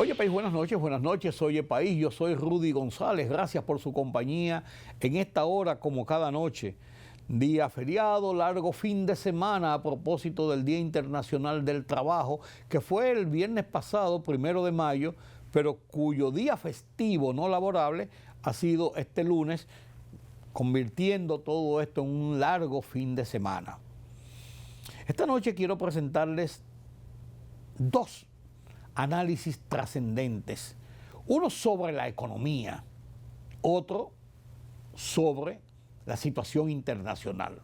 Oye País, buenas noches, Oye País, yo soy Rudy González, gracias por su compañía en esta hora como cada noche. Día feriado, largo fin de semana a propósito del Día Internacional del Trabajo, que fue el viernes pasado, 1 de mayo, pero cuyo día festivo no laborable ha sido este lunes, convirtiendo todo esto en un largo fin de semana. Esta noche quiero presentarles dos análisis trascendentes, uno sobre la economía, otro sobre la situación internacional.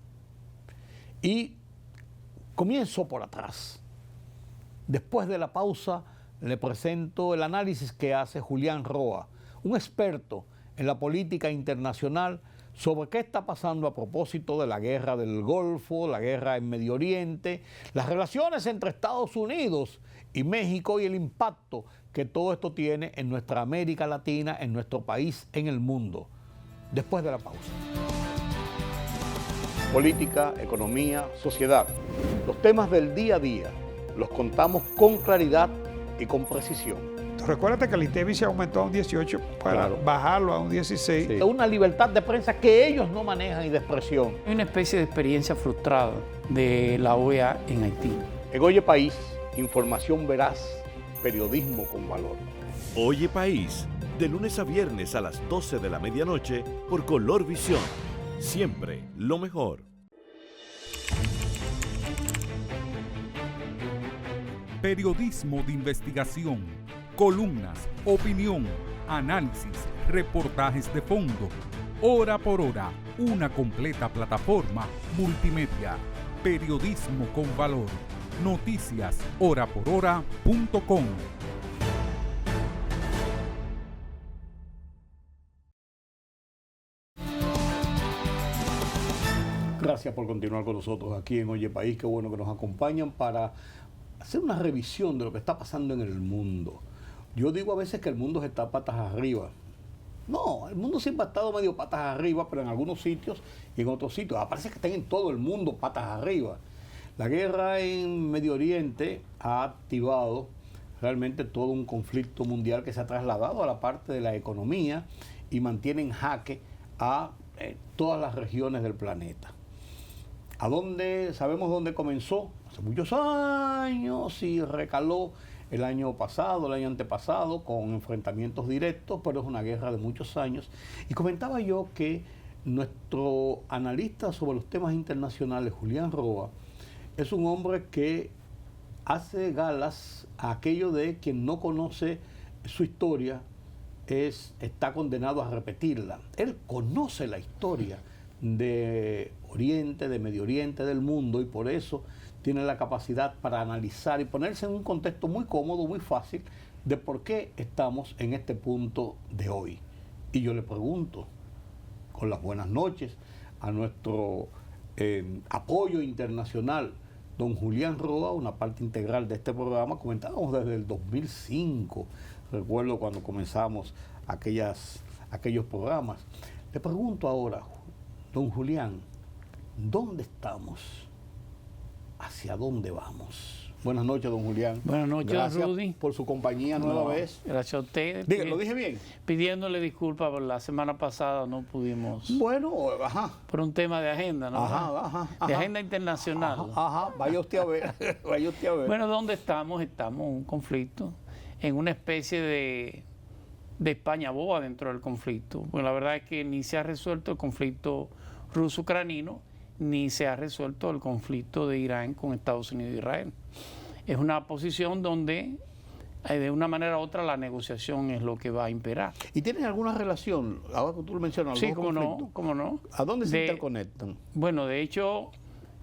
Y comienzo por atrás. Después de la pausa le presento el análisis que hace Julián Roa, un experto en la política internacional, sobre qué está pasando a propósito de la guerra del Golfo, la guerra en Medio Oriente, las relaciones entre Estados Unidos y México y el impacto que todo esto tiene en nuestra América Latina, en nuestro país, en el mundo. Después de la pausa. Política, economía, sociedad. Los temas del día a día los contamos con claridad y con precisión. Recuérdate que el INTEVI se aumentó a un 18 para bajarlo a un 16. Sí. Una libertad de prensa que ellos no manejan y de expresión. Hay una especie de experiencia frustrada de la OEA en Haití. En Oye País, información veraz, periodismo con valor. Oye País, de lunes a viernes a las 12 de la medianoche por Color Visión. Siempre lo mejor. Periodismo de investigación, columnas, opinión, análisis, reportajes de fondo. Hora por hora, una completa plataforma multimedia. Periodismo con valor. Noticias horaporhora.com. Gracias por continuar con nosotros aquí en Oye País. Qué bueno que nos acompañan para hacer una revisión de lo que está pasando en el mundo. Yo digo a veces que el mundo está patas arriba. No, el mundo siempre ha estado medio patas arriba, pero en algunos sitios y en otros sitios. Parece que están en todo el mundo patas arriba. La guerra en Medio Oriente ha activado realmente todo un conflicto mundial que se ha trasladado a la parte de la economía y mantiene en jaque a todas las regiones del planeta. Sabemos dónde comenzó, hace muchos años, y recaló el año pasado, el año antepasado, con enfrentamientos directos, pero es una guerra de muchos años. Y comentaba yo que nuestro analista sobre los temas internacionales, Julián Roa, es un hombre que hace galas a aquello de quien no conoce su historia, está condenado a repetirla. Él conoce la historia de Oriente, de Medio Oriente, del mundo, y por eso tiene la capacidad para analizar y ponerse en un contexto muy cómodo, muy fácil, de por qué estamos en este punto de hoy. Y yo le pregunto, con las buenas noches, a nuestro apoyo internacional, don Julián Roa, una parte integral de este programa. Comentábamos desde el 2005, recuerdo cuando comenzamos aquellos programas. Le pregunto ahora, don Julián, ¿dónde estamos? ¿Hacia dónde vamos? Buenas noches, don Julián. Buenas noches, gracias Rudy. Por su compañía nueva vez. Gracias a usted. Diga, ¿lo dije bien? Pidiéndole disculpas por la semana pasada no pudimos. Bueno, ajá. Por un tema de agenda, ¿no? Ajá. De agenda internacional. Ajá, vaya usted a ver. Vaya usted a ver. Bueno, ¿dónde estamos? Estamos en un conflicto, en una especie de España boba dentro del conflicto. Bueno, la verdad es que ni se ha resuelto el conflicto ruso-ucranino, ni se ha resuelto el conflicto de Irán con Estados Unidos e Israel. Es una posición donde, de una manera u otra, la negociación es lo que va a imperar. ¿Y tienen alguna relación? Ahora que tú lo mencionas, sí, cómo no. ¿A dónde se interconectan? Bueno, de hecho,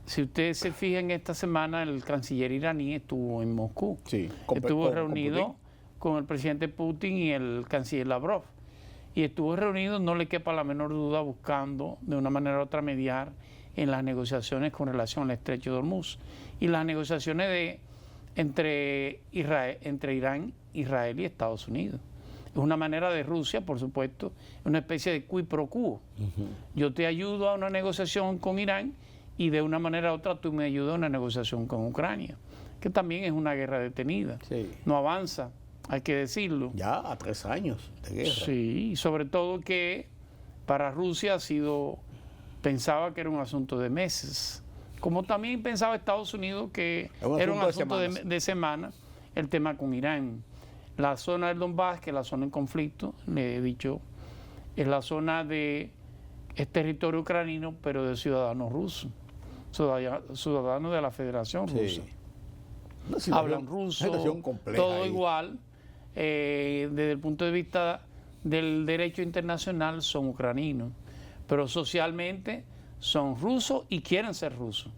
si usted se fija en esta semana, el canciller iraní estuvo en Moscú. Sí, estuvo reunido con el presidente Putin y el canciller Lavrov. Y estuvo reunido, no le quepa la menor duda, buscando de una manera u otra mediar en las negociaciones con relación al estrecho de Hormuz y las negociaciones entre Irán, Israel y Estados Unidos. Es una manera de Rusia, por supuesto, una especie de quid pro quo. Yo te ayudo a una negociación con Irán y de una manera u otra tú me ayudas a una negociación con Ucrania, que también es una guerra detenida. Sí. No avanza hay que decirlo. Ya a 3 años de guerra. Sí, y sobre todo que para Rusia pensaba que era un asunto de meses, como también pensaba Estados Unidos que era un asunto de semana el tema con Irán. La zona del Donbass, que es la zona en conflicto, le he dicho, es la zona es territorio ucraniano, pero de ciudadanos rusos, ciudadanos de la Federación Rusa. Hablan ruso, todo igual. Desde el punto de vista del derecho internacional son ucranianos, pero socialmente son rusos y quieren ser rusos.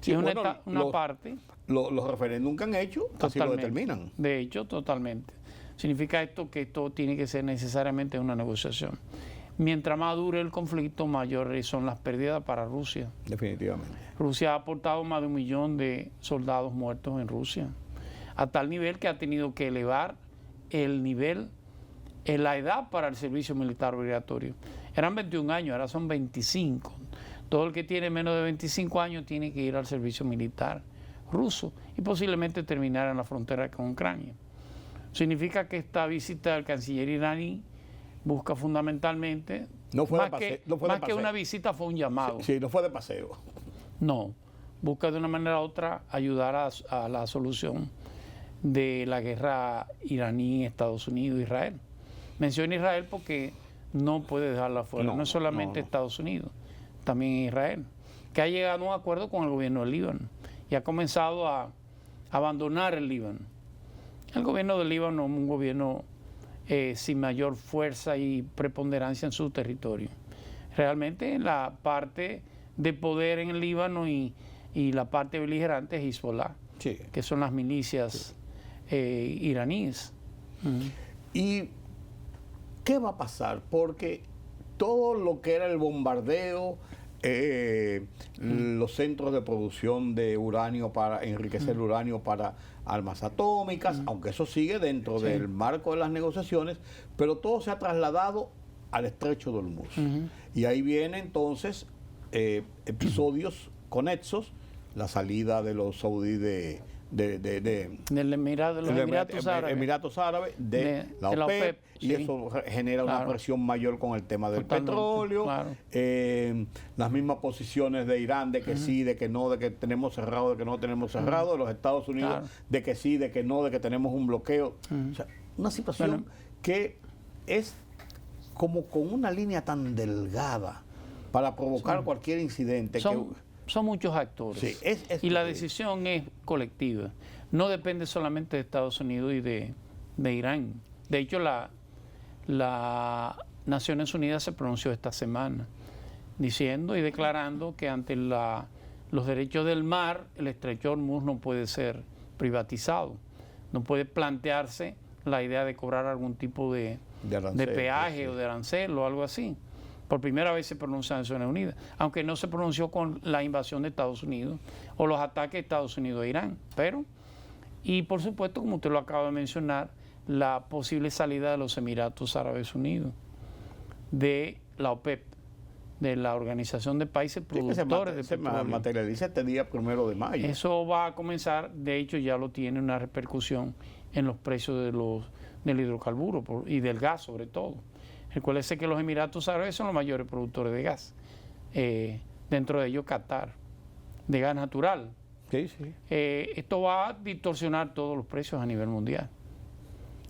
Sí, y es una parte... Los referéndum que han hecho, así lo determinan. De hecho, totalmente. Significa esto que esto tiene que ser necesariamente una negociación. Mientras más dure el conflicto, mayores son las pérdidas para Rusia. Definitivamente. Rusia ha aportado más de 1 millón de soldados muertos en Rusia, a tal nivel que ha tenido que elevar el nivel, la edad para el servicio militar obligatorio. Eran 21 años, ahora son 25. Todo el que tiene menos de 25 años tiene que ir al servicio militar ruso y posiblemente terminar en la frontera con Ucrania. Significa que esta visita del canciller iraní busca fundamentalmente, más que una visita, fue un llamado. Sí, no fue de paseo. No, busca de una manera u otra ayudar a la solución de la guerra iraní, Estados Unidos, Israel. Menciono Israel porque no puede dejarla fuera, no es solamente Estados Unidos, también Israel, que ha llegado a un acuerdo con el gobierno del Líbano y ha comenzado a abandonar el Líbano. El gobierno del Líbano es un gobierno sin mayor fuerza y preponderancia en su territorio. Realmente la parte de poder en el Líbano y la parte beligerante es Hezbollah, sí, que son las milicias iraníes. ¿Y qué va a pasar? Porque todo lo que era el bombardeo, los centros de producción de uranio para enriquecer el uranio para armas atómicas, aunque eso sigue dentro del marco de las negociaciones, pero todo se ha trasladado al estrecho de Hormuz. Y ahí viene entonces episodios conexos, la salida de los saudíes de los Emiratos Árabes, de la OPEP, y eso genera una presión mayor con el tema del petróleo, las mismas posiciones de Irán de que sí, de que no, de que tenemos cerrado, de que no tenemos cerrado, de los Estados Unidos de que sí, de que no, de que tenemos un bloqueo. O sea, una situación que es como con una línea tan delgada para provocar cualquier incidente. Son muchos actores, sí, y la decisión es colectiva. No depende solamente de Estados Unidos y de Irán. De hecho, la Naciones Unidas se pronunció esta semana diciendo y declarando que ante los derechos del mar, el estrecho de Hormuz no puede ser privatizado. No puede plantearse la idea de cobrar algún tipo de peaje o de arancel o algo así. Por primera vez se pronuncia en Naciones Unidas, aunque no se pronunció con la invasión de Estados Unidos o los ataques de Estados Unidos a Irán. Y por supuesto, como usted lo acaba de mencionar, la posible salida de los Emiratos Árabes Unidos, de la OPEP, de la Organización de Países Productores de Petróleo. Se materializa este día 1 de mayo. Eso va a comenzar, de hecho ya lo tiene una repercusión en los precios del hidrocarburo y del gas sobre todo. Recuérdese que los Emiratos Árabes son los mayores productores de gas, dentro de ellos Qatar, de gas natural. Sí, sí. Esto va a distorsionar todos los precios a nivel mundial.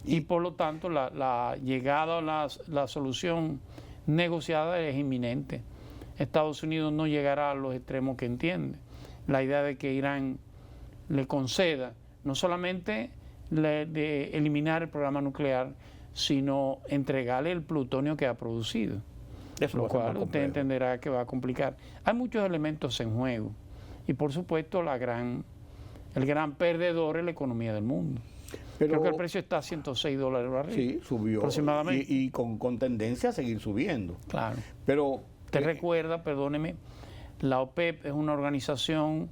Y por lo tanto la llegada a la solución negociada es inminente. Estados Unidos no llegará a los extremos que entiende. La idea de que Irán le conceda no solamente de eliminar el programa nuclear, sino entregarle el plutonio que ha producido. Eso lo cual usted entenderá que va a complicar. Hay muchos elementos en juego. Y por supuesto el gran perdedor es la economía del mundo. Creo que el precio está a $106 el barril. Sí, subió. Aproximadamente. Y con tendencia a seguir subiendo. Claro. Pero usted recuerda, perdóneme, la OPEP es una organización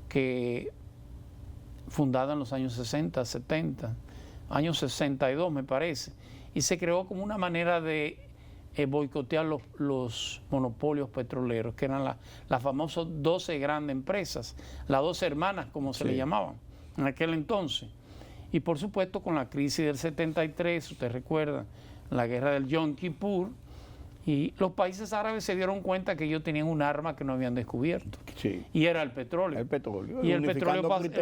que fundada en los años 60, 70, años 62 me parece, y se creó como una manera de boicotear los monopolios petroleros, que eran las famosas 12 grandes empresas, las 12 hermanas como se le llamaban en aquel entonces. Y por supuesto con la crisis del 73, usted recuerda, la guerra del Yom Kippur, y los países árabes se dieron cuenta que ellos tenían un arma que no habían descubierto. Sí. Y era el petróleo. El petróleo. Y el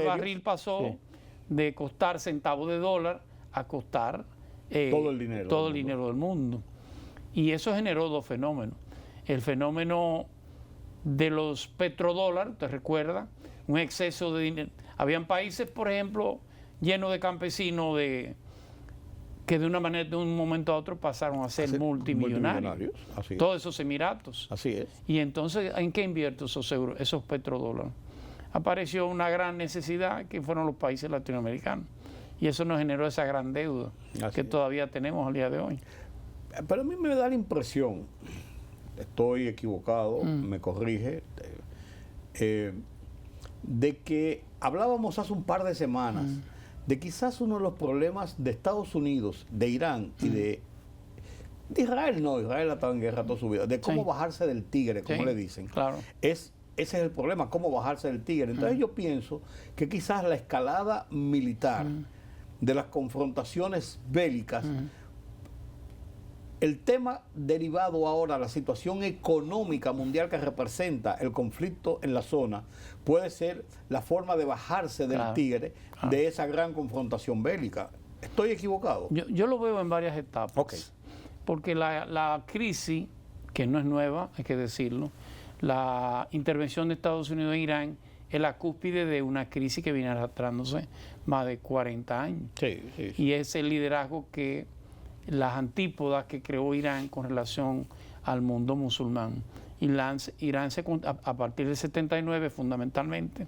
barril pasó de costar centavos de dólar a costar todo el dinero del mundo. Y eso generó dos fenómenos. El fenómeno de los petrodólares, ¿te recuerda? Un exceso de dinero. Habían países, por ejemplo, llenos de campesinos que de una manera, de un momento a otro pasaron a ser multimillonarios. Así es. Todos esos emiratos. Así es. Y entonces, ¿en qué invierto esos petrodólares? Apareció una gran necesidad que fueron los países latinoamericanos. Y eso nos generó esa gran deuda que todavía tenemos al día de hoy. Pero a mí me da la impresión, estoy equivocado, me corrige, de que hablábamos hace un par de semanas de quizás uno de los problemas de Estados Unidos, de Irán y de Israel. No, Israel ha estado en guerra toda su vida, de cómo bajarse del tigre, como le dicen. Claro. Ese es el problema, cómo bajarse del tigre. Entonces yo pienso que quizás la escalada militar de las confrontaciones bélicas, el tema derivado ahora, la situación económica mundial que representa el conflicto en la zona, puede ser la forma de bajarse del tigre de esa gran confrontación bélica. ¿Estoy equivocado? Yo lo veo en varias etapas. Okay. Porque la crisis, que no es nueva, hay que decirlo, la intervención de Estados Unidos en Irán es la cúspide de una crisis que viene arrastrándose más de 40 años. Sí. Y es el liderazgo que las antípodas que creó Irán con relación al mundo musulmán. Irán a partir del 79 fundamentalmente,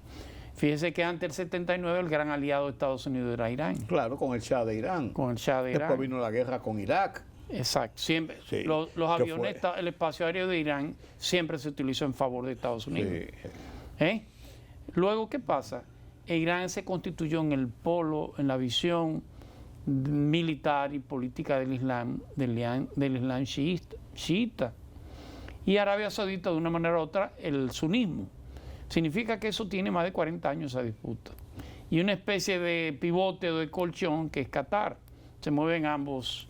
fíjese que antes del 79 el gran aliado de Estados Unidos era Irán. Claro, con el Shah de Irán. Con el Shah de Irán. Después vino la guerra con Irak. Exacto, siempre. Sí. Los aviones, el espacio aéreo de Irán siempre se utilizó en favor de Estados Unidos. Sí. Luego, ¿qué pasa? Irán se constituyó en el polo, en la visión militar y política del Islam chiita. Y Arabia Saudita, de una manera u otra, el sunismo. Significa que eso tiene más de 40 años esa disputa. Y una especie de pivote o de colchón que es Qatar. Se mueven ambos,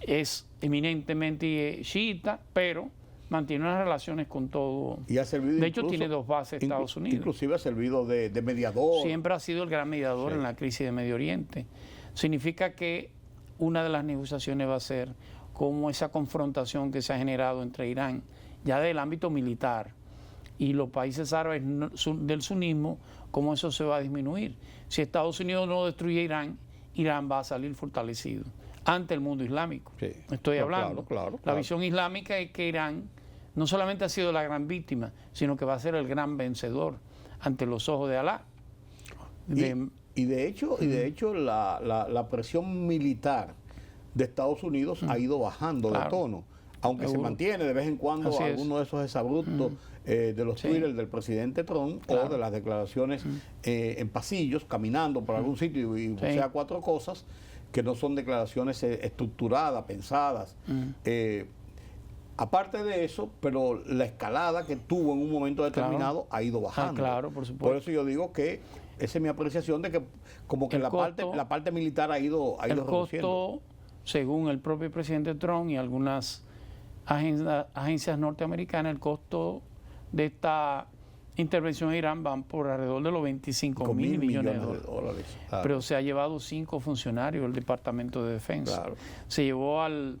es eminentemente chiita, pero mantiene unas relaciones con todo. Y ha servido de hecho, tiene dos bases Estados Unidos. Inclusive ha servido de mediador. Siempre ha sido el gran mediador en la crisis de Medio Oriente. Significa que una de las negociaciones va a ser cómo esa confrontación que se ha generado entre Irán, ya del ámbito militar, y los países árabes del sunismo, cómo eso se va a disminuir. Si Estados Unidos no destruye Irán, Irán va a salir fortalecido ante el mundo islámico. Sí. Estoy hablando. Claro. La visión islámica es que Irán no solamente ha sido la gran víctima, sino que va a ser el gran vencedor ante los ojos de Alá. Y de hecho, la presión militar de Estados Unidos ha ido bajando de tono, aunque se mantiene de vez en cuando alguno de esos desabruptos de los Twitter del presidente Trump o de las declaraciones en pasillos, caminando por algún sitio y sea cuatro cosas que no son declaraciones estructuradas, pensadas. Aparte de eso, pero la escalada que tuvo en un momento determinado ha ido bajando. Claro, por supuesto. Por eso yo digo que esa es mi apreciación de que como que la parte militar ha ido reduciendo. Costo, según el propio presidente Trump y algunas agencias norteamericanas, el costo de esta intervención en Irán van por alrededor de los 25 mil millones de dólares. Claro. Pero se ha llevado 5 funcionarios del Departamento de Defensa. Claro. Se llevó al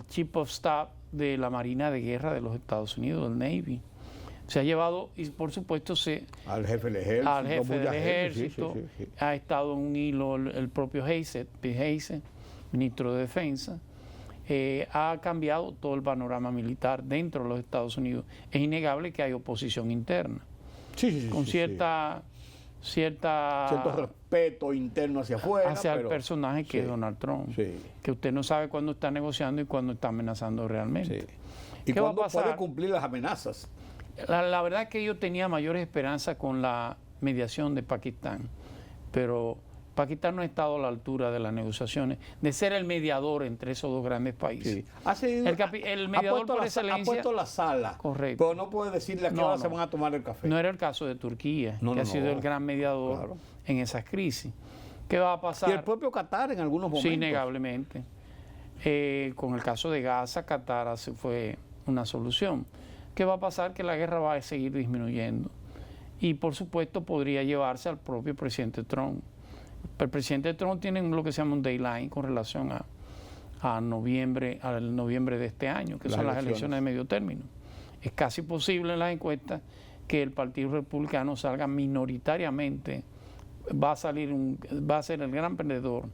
Chief of Staff de la Marina de Guerra de los Estados Unidos, del Navy. Se ha llevado, y por supuesto, al jefe del ejército. Sí. Ha estado en un hilo el propio Pete Hegseth, ministro de Defensa. Ha cambiado todo el panorama militar dentro de los Estados Unidos. Es innegable que hay oposición interna. Con cierto respeto interno hacia afuera. Hacia el personaje que es Donald Trump. Que usted no sabe cuándo está negociando y cuándo está amenazando realmente. ¿Y cuándo puede cumplir las amenazas? La verdad es que yo tenía mayores esperanzas con la mediación de Pakistán, pero Pakistán no ha estado a la altura de las negociaciones, de ser el mediador entre esos dos grandes países. El mediador por excelencia. Ha puesto la sala, correcto, pero no puede decirle a qué hora se van a tomar el café. No era el caso de Turquía, que ha sido el gran mediador en esas crisis. ¿Qué va a pasar? Y el propio Qatar en algunos momentos. Sí, innegablemente. Con el caso de Gaza, Qatar fue una solución. ¿Qué va a pasar? Que la guerra va a seguir disminuyendo. Y por supuesto podría llevarse al propio presidente Trump. El presidente Trump tiene lo que se llama un deadline con relación al noviembre de este año, que son las elecciones de medio término. Es casi posible en las encuestas que el Partido Republicano salga minoritariamente, va a ser el gran perdedor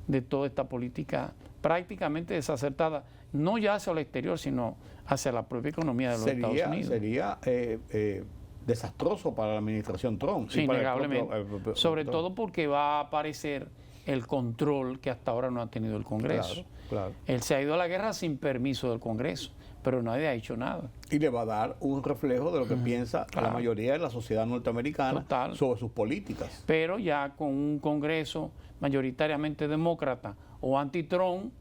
de toda esta política prácticamente desacertada, no ya hacia el exterior, sino hacia la propia economía de los Estados Unidos. Sería desastroso para la administración Trump. Sí, innegablemente. Sobre todo porque va a aparecer el control que hasta ahora no ha tenido el Congreso. Claro, claro. Él se ha ido a la guerra sin permiso del Congreso, pero nadie ha hecho nada. Y le va a dar un reflejo de lo que piensa la mayoría de la sociedad norteamericana sobre sus políticas. Pero ya con un Congreso mayoritariamente demócrata o anti-Trump,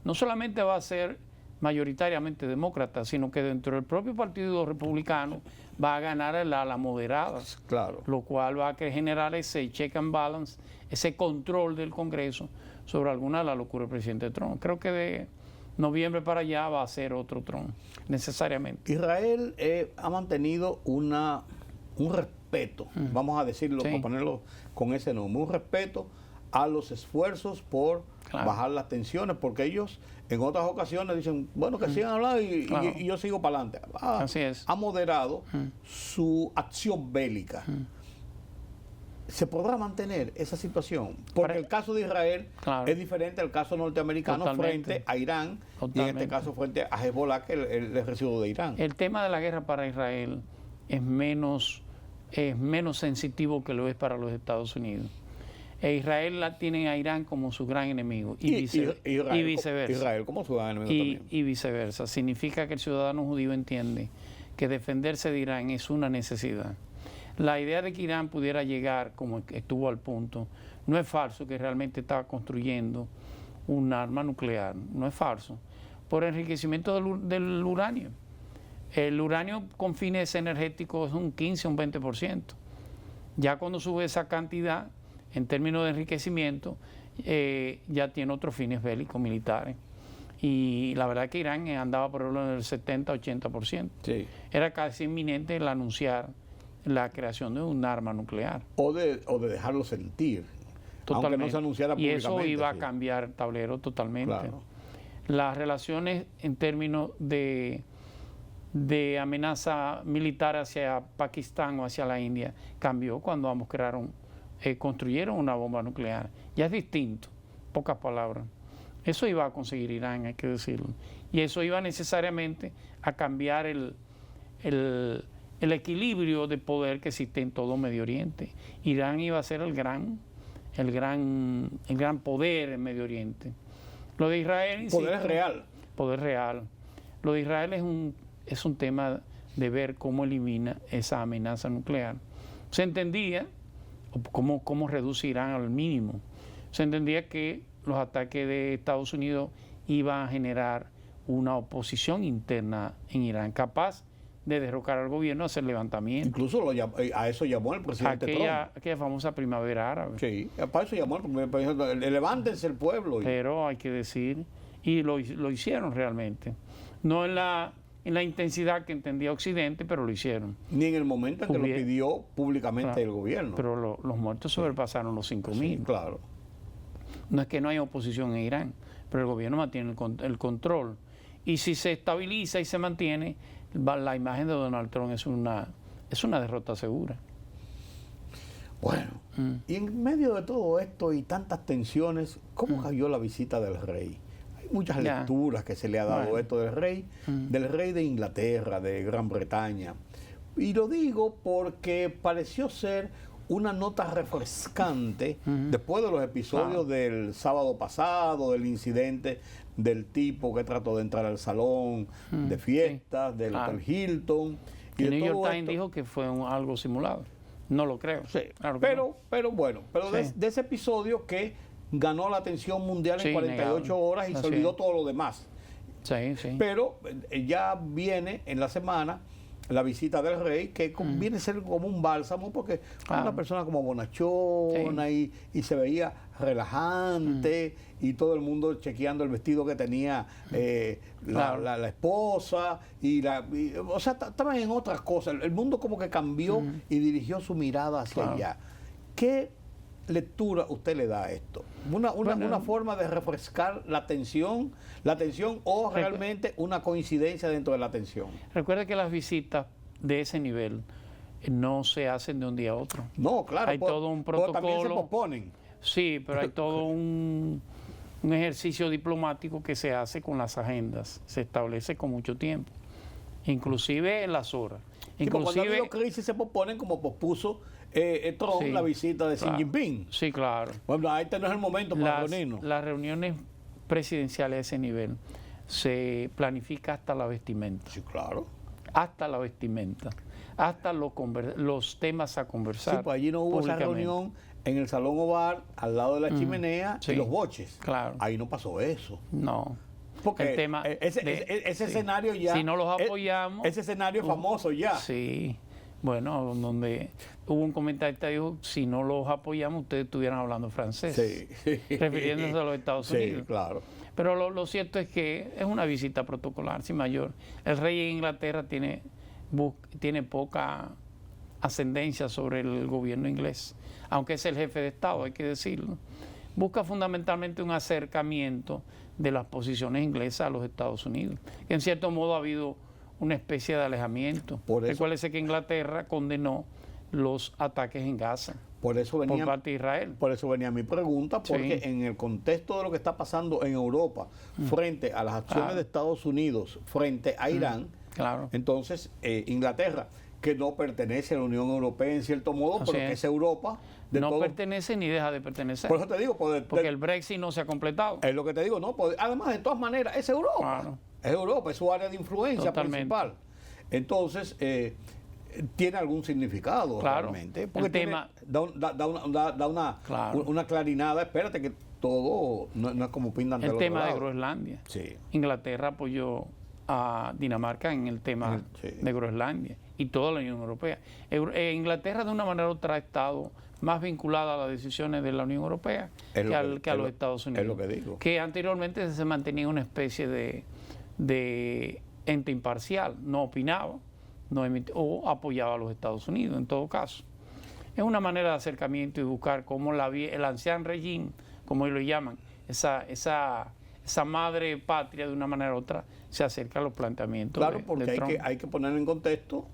no solamente va a ser mayoritariamente demócrata, sino que dentro del propio Partido Republicano va a ganar el ala moderada, claro, lo cual va a generar ese check and balance, ese control del Congreso sobre alguna de las locuras del presidente Trump. Creo que de noviembre para allá va a ser otro Trump, necesariamente. Israel ha mantenido un respeto, vamos a decirlo, para ponerlo con ese nombre, un respeto a los esfuerzos por bajar las tensiones, porque ellos en otras ocasiones dicen, bueno, que sigan hablando y yo sigo para adelante. Así es. Ha moderado su acción bélica. ¿Se podrá mantener esa situación? Porque el caso de Israel es diferente al caso norteamericano frente a Irán y en este caso frente a Hezbollah, que es el residuo de Irán. El tema de la guerra para Israel es menos sensitivo que lo es para los Estados Unidos. Israel tiene a Irán como su gran enemigo y viceversa. Israel como su gran enemigo también. Y viceversa. Significa que el ciudadano judío entiende que defenderse de Irán es una necesidad. La idea de que Irán pudiera llegar, como estuvo al punto, no es falso, que realmente estaba construyendo un arma nuclear. No es falso. Por enriquecimiento del uranio. El uranio con fines energéticos es un 15 o un 20%. Ya cuando sube esa cantidad, en términos de enriquecimiento, ya tiene otros fines bélicos militares. Y la verdad que Irán andaba por el 70-80%. Sí. Era casi inminente el anunciar la creación de un arma nuclear. O de dejarlo sentir. Totalmente. Aunque no se anunciara públicamente. Y eso iba a cambiar el tablero totalmente. Claro. Las relaciones en términos de amenaza militar hacia Pakistán o hacia la India cambió cuando ambos construyeron una bomba nuclear. Ya es distinto, pocas palabras. Eso iba a conseguir Irán, hay que decirlo. Y eso iba necesariamente a cambiar el equilibrio de poder que existe en todo Medio Oriente. Irán iba a ser el gran poder en Medio Oriente. Lo de Israel... Insisto, poder real. Poder real. Lo de Israel es un tema de ver cómo elimina esa amenaza nuclear. Se entendía cómo reduce Irán al mínimo. Se entendía que los ataques de Estados Unidos iban a generar una oposición interna en Irán, capaz de derrocar al gobierno, hacer levantamiento. Incluso a eso llamó el presidente Trump. Aquella famosa primavera árabe. Sí, para eso llamó el presidente. Levántense el pueblo. Pero hay que decir, y lo hicieron realmente. No en la intensidad que entendía Occidente, pero lo hicieron. Ni en el momento en que lo pidió públicamente el gobierno. Pero los muertos sobrepasaron los 5.000. Sí, claro. No es que no haya oposición en Irán, pero el gobierno mantiene el control. Y si se estabiliza y se mantiene, la imagen de Donald Trump es una derrota segura. Bueno, y en medio de todo esto y tantas tensiones, ¿cómo cayó la visita del rey? Hay muchas lecturas que se le ha dado esto del rey de Inglaterra, de Gran Bretaña. Y lo digo porque pareció ser una nota refrescante después de los episodios del sábado pasado, del incidente del tipo que trató de entrar al salón de fiestas, del Hotel Hilton. Y el New York Times dijo que fue algo simulado. No lo creo. Sí, claro pero de ese episodio que ganó la atención mundial en 48 horas y se olvidó todo lo demás. Sí. Pero ya viene en la semana la visita del rey, que viene a ser como un bálsamo, porque una persona como bonachona y se veía relajante, y todo el mundo chequeando el vestido que tenía la esposa, o sea, estaban en otras cosas. El mundo como que cambió y dirigió su mirada hacia allá. ¿Qué lectura usted le da a esto? ¿Una forma de refrescar la tensión o realmente una coincidencia dentro de la tensión? Recuerde que las visitas de ese nivel no se hacen de un día a otro. No, claro. Hay todo un protocolo. También se posponen. Sí, pero hay todo un ejercicio diplomático que se hace con las agendas. Se establece con mucho tiempo. Inclusive en las horas. Cuando ha habido crisis se posponen, como pospuso Trump la visita de Xi Jinping. Sí, claro. Bueno, este no es el momento para reunirnos. Las reuniones presidenciales a ese nivel se planifica hasta la vestimenta. Sí, claro. Hasta la vestimenta. Hasta los temas a conversar. Sí, pues allí no hubo esa reunión en el Salón Oval, al lado de la chimenea, y los boches. Claro. Ahí no pasó eso. No. Porque el tema ese escenario ya... Si no los apoyamos... Ese escenario es famoso ya. Sí. Bueno, donde hubo un comentarista que dijo, si no los apoyamos, ustedes estuvieran hablando francés. Sí. Refiriéndose a los Estados Unidos. Sí, claro. Pero lo cierto es que es una visita protocolar, sin mayor. El rey de Inglaterra tiene poca ascendencia sobre el gobierno inglés, aunque es el jefe de Estado, hay que decirlo. Busca fundamentalmente un acercamiento de las posiciones inglesas a los Estados Unidos, que en cierto modo ha habido una especie de alejamiento. Recuérdese que Inglaterra condenó los ataques en Gaza por parte de Israel. Por eso venía mi pregunta, porque en el contexto de lo que está pasando en Europa, frente a las acciones de Estados Unidos, frente a Irán, entonces Inglaterra, que no pertenece a la Unión Europea en cierto modo, pero que es Europa. No pertenece ni deja de pertenecer. Por eso te digo, porque el Brexit no se ha completado. Es lo que te digo, no. Además, de todas maneras, es Europa. Claro. Es Europa, es su área de influencia principal. Entonces, tiene algún significado realmente. Porque el tema da una clarinada. Espérate que todo no es como pintan el tema de Groenlandia. Sí. Inglaterra apoyó a Dinamarca en el tema de Groenlandia y toda la Unión Europea. Inglaterra de una manera u otra ha estado más vinculada a las decisiones de la Unión Europea que a los Estados Unidos. Es lo que digo. Que anteriormente se mantenía una especie de ente imparcial, no opinaba o apoyaba a los Estados Unidos en todo caso. Es una manera de acercamiento y buscar cómo el ancien régime, como ellos lo llaman, esa madre patria de una manera u otra se acerca a los planteamientos. Claro, porque hay que poner en contexto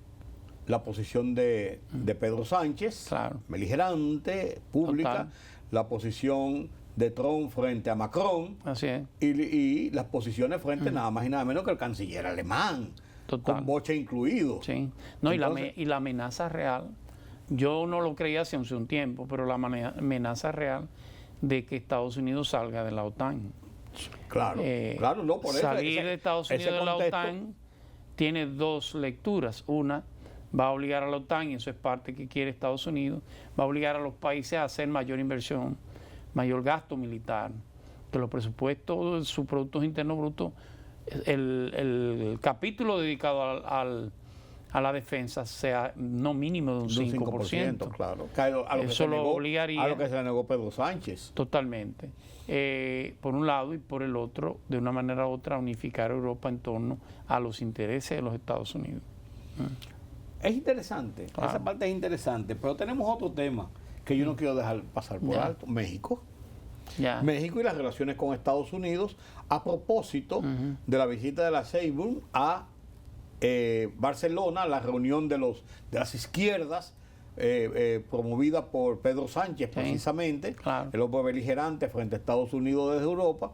la posición de Pedro Sánchez, beligerante, pública, la posición de Trump frente a Macron, así es, y las posiciones frente nada más y nada menos que el canciller alemán, con Boche incluido. Sí. No, entonces, y la amenaza real, yo no lo creía hace un tiempo, pero la amenaza real de que Estados Unidos salga de la OTAN. Claro, no, por eso. Salir de Estados Unidos de la OTAN tiene dos lecturas. Una, va a obligar a la OTAN, y eso es parte que quiere Estados Unidos, va a obligar a los países a hacer mayor inversión, mayor gasto militar, que los presupuestos de sus productos internos brutos, el capítulo dedicado a la defensa sea no mínimo de un 5%. Claro. A lo eso lo obligaría. A lo que se le negó Pedro Sánchez. Totalmente. Por un lado, y por el otro, de una manera u otra, unificar Europa en torno a los intereses de los Estados Unidos. Es interesante, esa parte es interesante, pero tenemos otro tema que yo no quiero dejar pasar por alto. México. México y las relaciones con Estados Unidos a propósito de la visita de la Sheinbaum a Barcelona, la reunión de las izquierdas promovida por Pedro Sánchez precisamente, el hombre beligerante frente a Estados Unidos desde Europa,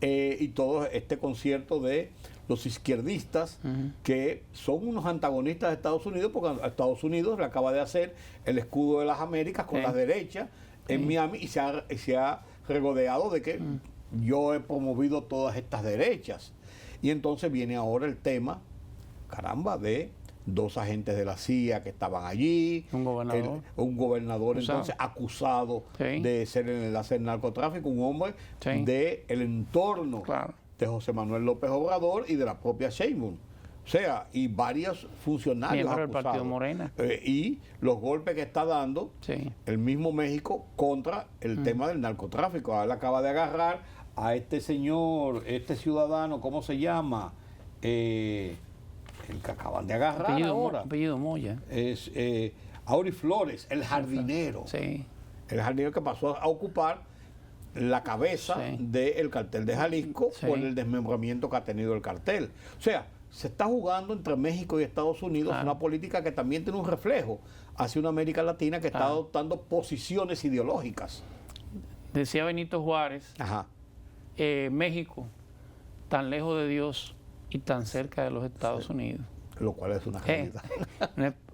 y todo este concierto de los izquierdistas que son unos antagonistas de Estados Unidos, porque a Estados Unidos le acaba de hacer el escudo de las Américas con las derechas en Miami, y se ha regodeado de que yo he promovido todas estas derechas. Y entonces viene ahora el tema, caramba, de dos agentes de la CIA que estaban allí, un gobernador entonces acusado de ser el enlace del narcotráfico, un hombre del entorno de José Manuel López Obrador y de la propia Sheinbaum. O sea, y varios funcionarios miembro del acusados. Partido Morena. Y los golpes que está dando Sí. el mismo México contra el tema del narcotráfico. Ahora acaba de agarrar a este señor, este ciudadano, ¿cómo se llama? El que acaban de agarrar ahora. Apellido Moya. Es Auri Flores, el jardinero. Sí. El jardinero que pasó a ocupar la cabeza Sí. del cartel de Jalisco Sí. por el desmembramiento que ha tenido el cartel. O sea, se está jugando entre México y Estados Unidos Claro. una política que también tiene un reflejo hacia una América Latina que está Claro. adoptando posiciones ideológicas. Decía Benito Juárez, Ajá. México, tan lejos de Dios y tan cerca de los Estados Unidos. Lo cual es una realidad.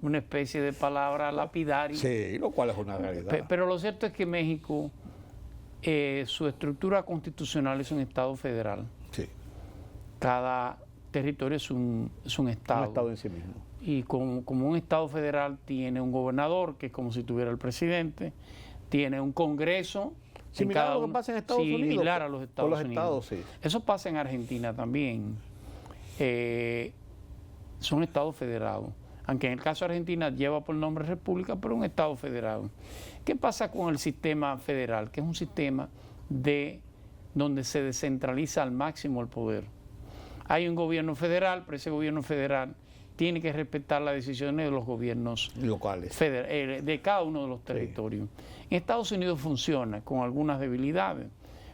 Una especie de palabra lapidaria. Sí, lo cual es una realidad. Pero lo cierto es que México, su estructura constitucional es un Estado federal. Sí, Cada territorio es un Estado. un Estado en sí mismo. Y como un Estado federal tiene un gobernador, que es como si tuviera el presidente, tiene un Congreso. Similar a lo que pasa en Estados Unidos. Similar a los Estados los Unidos. estados, sí. Eso pasa en Argentina también. Son estados federados. Aunque en el caso de Argentina lleva por nombre República, pero un Estado federado. ¿Qué pasa con el sistema federal? Que es un sistema donde se descentraliza al máximo el poder. Hay un gobierno federal, pero ese gobierno federal tiene que respetar las decisiones de los gobiernos Locales. de cada uno de los territorios. En Estados Unidos funciona con algunas debilidades,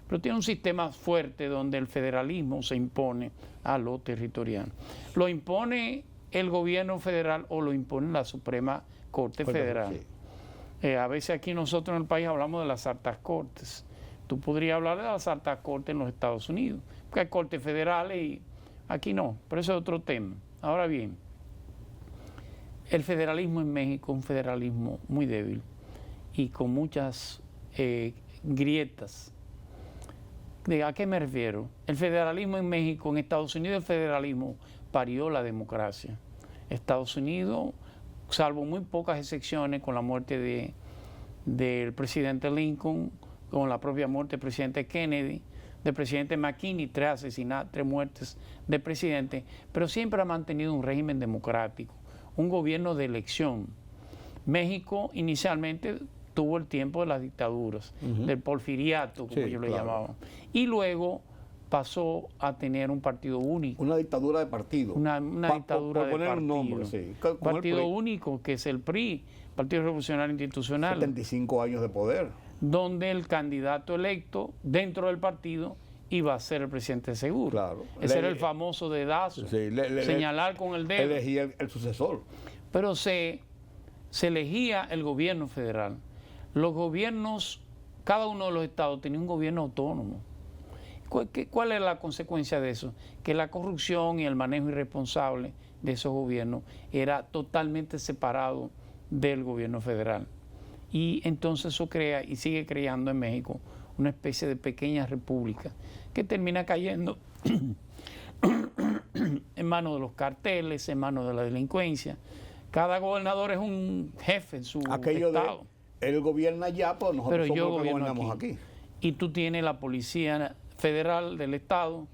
pero tiene un sistema fuerte donde el federalismo se impone a lo territorial. Lo impone el gobierno federal o lo impone la Suprema Corte Federal. Sí. A veces aquí nosotros en el país hablamos de las altas cortes. Tú podrías hablar de las altas cortes en los Estados Unidos, porque hay cortes federales y aquí no, pero eso es otro tema. Ahora bien, el federalismo en México es un federalismo muy débil y con muchas grietas. ¿A qué me refiero? El federalismo en México, en Estados Unidos el federalismo parió la democracia. Estados Unidos, salvo muy pocas excepciones con la muerte del presidente Lincoln, con la propia muerte del presidente Kennedy, del presidente McKinley, 3 asesinatos, 3 muertes de presidente, pero siempre ha mantenido un régimen democrático, un gobierno de elección. México inicialmente tuvo el tiempo de las dictaduras, del porfiriato, como Sí, yo le claro. llamaba, y luego pasó a tener un partido único. Una dictadura de partido. Una dictadura por de poner partido. un nombre, sí. Como el Partido PRI. único, que es el PRI, Partido Revolucionario Institucional, 75 años de poder. donde el candidato electo dentro del partido iba a ser el presidente seguro. Claro. Ese era el famoso dedazo, Sí, señalar con el dedo. elegía el sucesor. Pero se elegía el gobierno federal. Los gobiernos, cada uno de los estados tenía un gobierno autónomo. ¿Cuál es la consecuencia de eso? Que la corrupción y el manejo irresponsable de esos gobiernos era totalmente separado del gobierno federal. Y entonces eso crea y sigue creando en México una especie de pequeña república que termina cayendo en manos de los carteles, en manos de la delincuencia. Cada gobernador es un jefe en su Aquello estado. de él gobierna allá, pues nosotros Pero somos yo los que gobierno gobernamos aquí. aquí. Y tú tienes la policía federal del estado,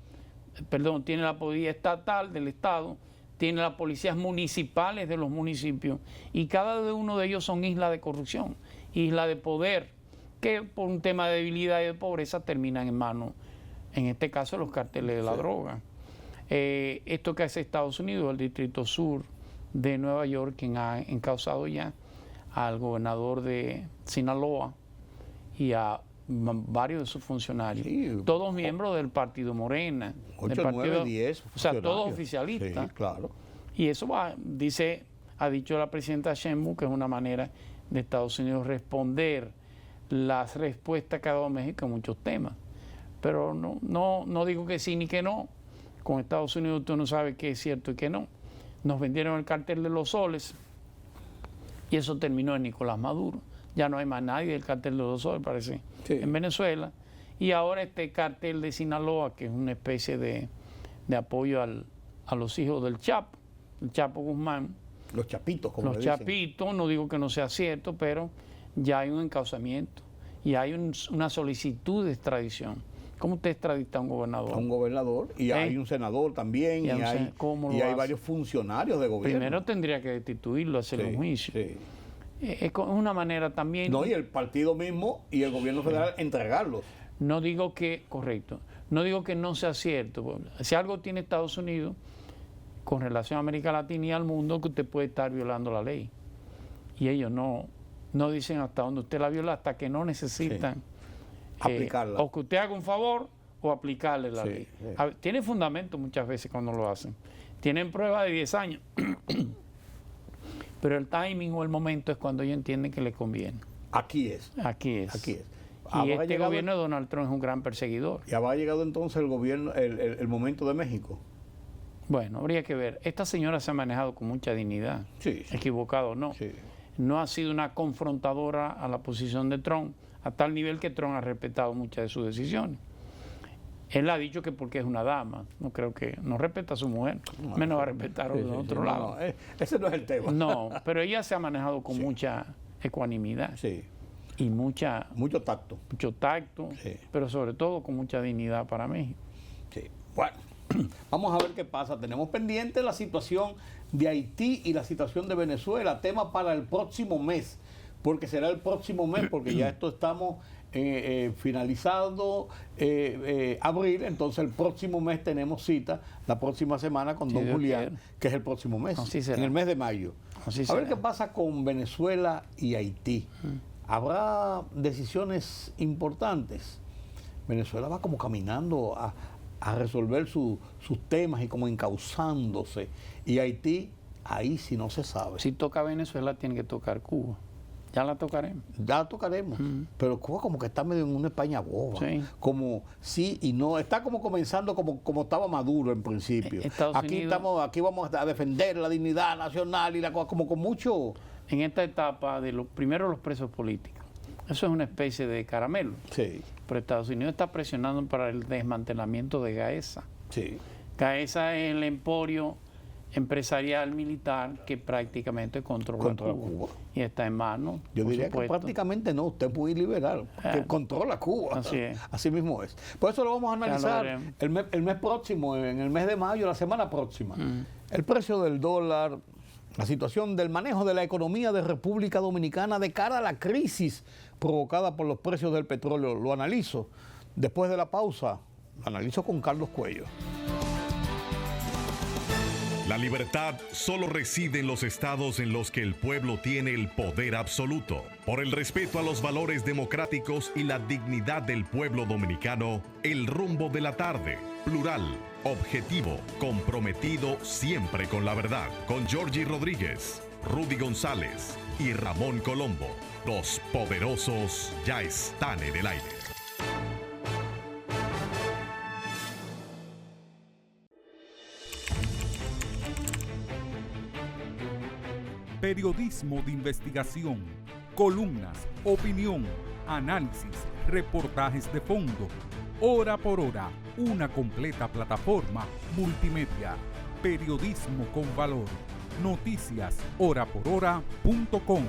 perdón, tienes la policía estatal del estado, tienes las policías municipales de los municipios, y cada uno de ellos son islas de corrupción, islas de poder, que por un tema de debilidad y de pobreza terminan en manos, en este caso, los carteles de la droga. Esto que hace Estados Unidos, el Distrito Sur de Nueva York, quien ha encausado ya al gobernador de Sinaloa y a varios de sus funcionarios, Sí. todos miembros del partido Morena, 8, del partido, 9, 10 o sea, todos funcionarios. oficialistas. Sí, claro. Y eso ha dicho la presidenta Sheinbaum que es una manera de Estados Unidos responder las respuestas que ha dado México en muchos temas. Pero no digo que sí ni que no. Con Estados Unidos tú no sabes qué es cierto y qué no. Nos vendieron el cartel de los soles y eso terminó en Nicolás Maduro. Ya no hay más nadie del cartel de los soles, parece, Sí. en Venezuela. Y ahora este cartel de Sinaloa, que es una especie de apoyo a los hijos del Chapo, el Chapo Guzmán. Los chapitos, como Los le dicen. chapitos, no digo que no sea cierto, pero ya hay un encauzamiento y hay una solicitud de extradición ¿Cómo usted extradita a un gobernador? A un gobernador, y hay un senador también, y hay varios funcionarios de gobierno. Primero tendría que destituirlo, hacerle un juicio. Sí. Es una manera también... No, y el partido mismo y el gobierno federal entregarlos. No digo que, correcto, no digo que no sea cierto. Si algo tiene Estados Unidos con relación a América Latina y al mundo, que usted puede estar violando la ley. Y ellos no dicen hasta dónde usted la viola, hasta que no necesitan aplicarla. O que usted haga un favor o aplicarle la ley. Sí. Tiene fundamento muchas veces cuando lo hacen. Tienen prueba de 10 años. Pero el timing o el momento es cuando ellos entienden que les conviene. Aquí es. Y este gobierno de Donald Trump es un gran perseguidor. ¿Ya ha llegado entonces el gobierno, el momento de México? Bueno, habría que ver. Esta señora se ha manejado con mucha dignidad. Equivocado o no. No ha sido una confrontadora a la posición de Trump, a tal nivel que Trump ha respetado muchas de sus decisiones. Él ha dicho que porque es una dama, no creo que no respeta a su mujer, menos va a respetar de otro lado. Ese no es el tema. No, pero ella se ha manejado con mucha ecuanimidad y mucho tacto, pero sobre todo con mucha dignidad para México. Bueno, vamos a ver qué pasa. Tenemos pendiente la situación de Haití y la situación de Venezuela, tema para el próximo mes, porque será el próximo mes, porque ya esto estamos finalizando abril, entonces el próximo mes tenemos cita, la próxima semana con don Julián, que es el próximo mes, en el mes de mayo. A ver qué pasa con Venezuela y Haití. Habrá decisiones importantes. Venezuela va como caminando a resolver sus temas y como encauzándose. Y Haití, ahí sí no se sabe. Si toca Venezuela, tiene que tocar Cuba. Ya la tocaremos. Ya la tocaremos. Pero Cuba como que está medio en una España boba. Como sí y no. Está como comenzando como estaba Maduro en principio. Aquí vamos a defender la dignidad nacional y la cosa como con mucho... En esta etapa de primero los presos políticos. Eso es una especie de caramelo. Pero Estados Unidos está presionando para el desmantelamiento de Gaesa. Gaesa es el emporio empresarial militar que prácticamente controla Cuba. Y está en manos. Yo diría que prácticamente no, usted es muy liberal, que controla Cuba. Así es. Así mismo es. Por eso lo vamos a analizar el mes próximo, en el mes de mayo, la semana próxima. El precio del dólar, la situación del manejo de la economía de República Dominicana de cara a la crisis provocada por los precios del petróleo. Lo analizo. Después de la pausa, lo analizo con Carlos Cuello. La libertad solo reside en los estados en los que el pueblo tiene el poder absoluto. Por el respeto a los valores democráticos y la dignidad del pueblo dominicano, El Rumbo de la Tarde, plural, objetivo, comprometido siempre con la verdad. Con Georgie Rodríguez, Rudy González y Ramón Colombo. Los poderosos ya están en el aire. Periodismo de investigación, columnas, opinión, análisis, reportajes de fondo. Hora por hora, una completa plataforma multimedia. Periodismo con valor. Noticias horaporhora.com.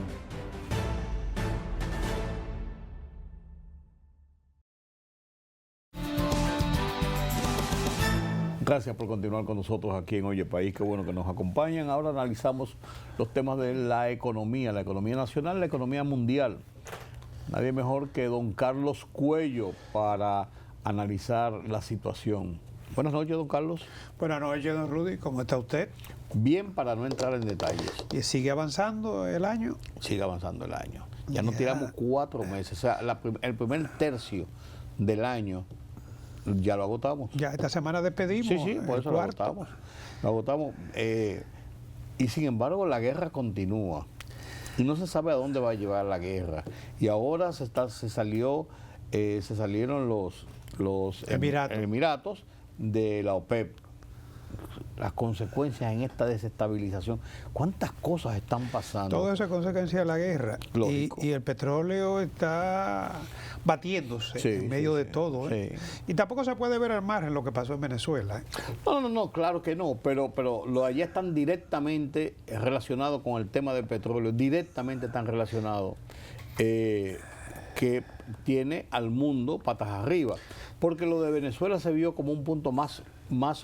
Gracias por continuar con nosotros aquí en Oye País, qué bueno que nos acompañan. Ahora analizamos los temas de la economía nacional, la economía mundial. Nadie mejor que don Carlos Cuello para analizar la situación. Buenas noches, don Carlos. Buenas noches, don Rudy. ¿Cómo está usted? Bien, para no entrar en detalles. ¿Y sigue avanzando el año? Sigue avanzando el año. Ya nos tiramos 4 meses. O sea, el primer tercio del año ya lo agotamos. Ya esta semana despedimos. Sí, por eso lo agotamos. Lo agotamos. Y sin embargo, la guerra continúa. Y no se sabe a dónde va a llevar la guerra. Y ahora se salieron los Emiratos de la OPEP. Las consecuencias en esta desestabilización. ¿Cuántas cosas están pasando? Todo eso es consecuencia de la guerra. Y el petróleo está batiéndose en medio de todo. Y tampoco se puede ver al margen lo que pasó en Venezuela. No, claro que no. Pero lo allá están directamente relacionados con el tema del petróleo. Directamente están relacionados. Que tiene al mundo patas arriba. Porque lo de Venezuela se vio como un punto más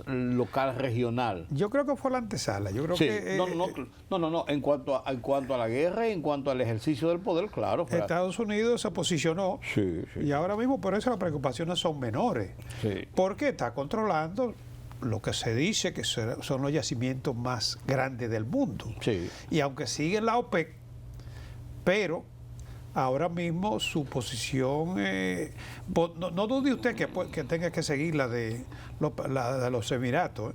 local, regional. Yo creo que fue la antesala. Yo creo que no. En cuanto a la guerra y en cuanto al ejercicio del poder, claro. Estados Unidos se posicionó. Sí. Y ahora mismo por eso las preocupaciones son menores. Sí. Porque está controlando lo que se dice que son los yacimientos más grandes del mundo. Sí. Y aunque sigue en la OPEC, pero ahora mismo su posición, no dude usted que tenga que seguir la de los Emiratos.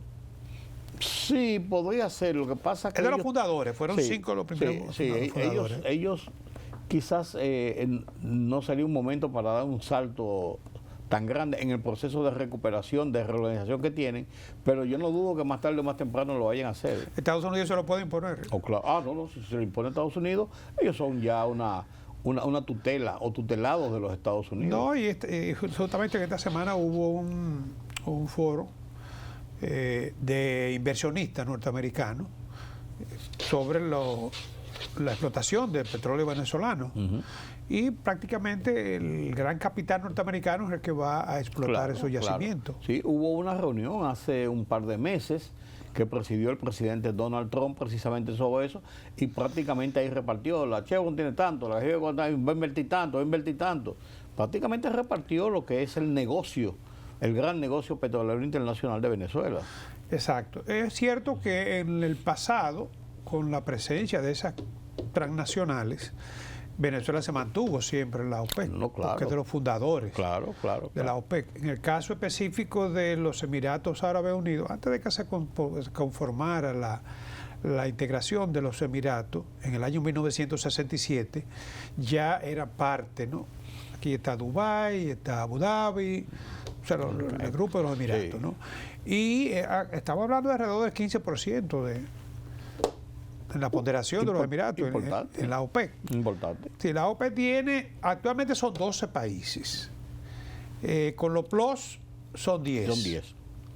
Sí, podría ser. Lo que pasa que es de los fundadores, fueron 5 los primeros fundadores. Ellos quizás no sería un momento para dar un salto tan grande en el proceso de recuperación, de reorganización que tienen, pero yo no dudo que más tarde o más temprano lo vayan a hacer. Estados Unidos se lo puede imponer. No, si se lo impone a Estados Unidos, ellos son ya una tutela o tutelados de los Estados Unidos. No, y justamente en esta semana hubo un foro de inversionistas norteamericanos sobre la explotación del petróleo venezolano. Y prácticamente el gran capital norteamericano es el que va a explotar esos yacimientos. Sí, hubo una reunión hace un par de meses que presidió el presidente Donald Trump precisamente sobre eso, y prácticamente ahí repartió, la Chevron tiene tanto, la Chevron va a invertir tanto. Prácticamente repartió lo que es el negocio, el gran negocio petrolero internacional de Venezuela. Exacto. Es cierto que en el pasado, con la presencia de esas transnacionales, Venezuela se mantuvo siempre en la OPEC, porque es de los fundadores de la OPEC. En el caso específico de los Emiratos Árabes Unidos, antes de que se conformara la integración de los Emiratos, en el año 1967, ya era parte, ¿no? Aquí está Dubái, está Abu Dhabi, o sea, el grupo de los Emiratos, ¿no? Y estamos hablando de alrededor del 15% de la ponderación de los Emiratos en la OPEC. Importante. Sí, la OPEC actualmente son 12 países. Con los PLOS son 10. Son 10.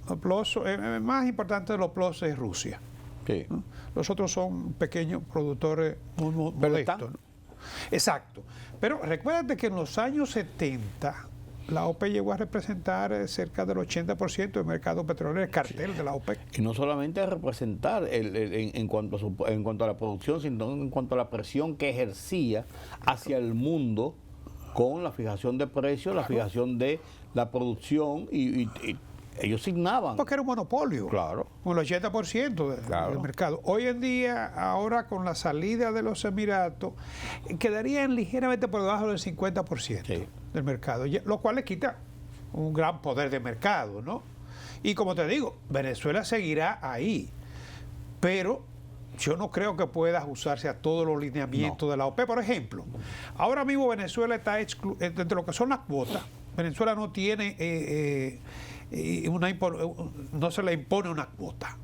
Los PLOS, el más importante de los PLOS es Rusia. Sí. ¿No? Los otros son pequeños productores muy modestos, ¿no? Exacto. Pero recuérdate que en los años 70 la OPEC llegó a representar cerca del 80% del mercado petrolero, el cartel de la OPEC. Y no solamente a representar en cuanto a la producción, sino en cuanto a la presión que ejercía hacia el mundo con la fijación de precios, la fijación de la producción, y ellos signaban. Porque era un monopolio. Claro. Con el 80% del mercado. Hoy en día, ahora con la salida de los Emiratos, quedarían ligeramente por debajo del 50% del mercado, lo cual le quita un gran poder de mercado, ¿no? Y como te digo, Venezuela seguirá ahí, pero yo no creo que pueda ajustarse a todos los lineamientos de la OPEC. Por ejemplo, ahora mismo Venezuela está de lo que son las cuotas. Venezuela no tiene no se le impone una cuota,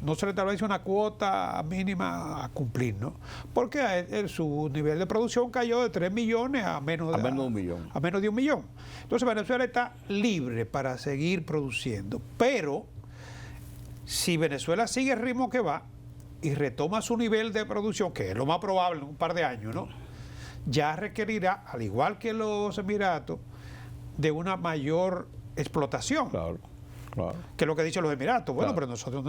no se le establece una cuota mínima a cumplir, ¿no? Porque su nivel de producción cayó de 3 millones a menos de 1 millón. A menos de 1 millón. Entonces Venezuela está libre para seguir produciendo, pero si Venezuela sigue el ritmo que va y retoma su nivel de producción, que es lo más probable en un par de años, ¿no? Ya requerirá, al igual que los Emiratos, de una mayor explotación. Claro. Que es lo que dicen los Emiratos. Bueno, pero nosotros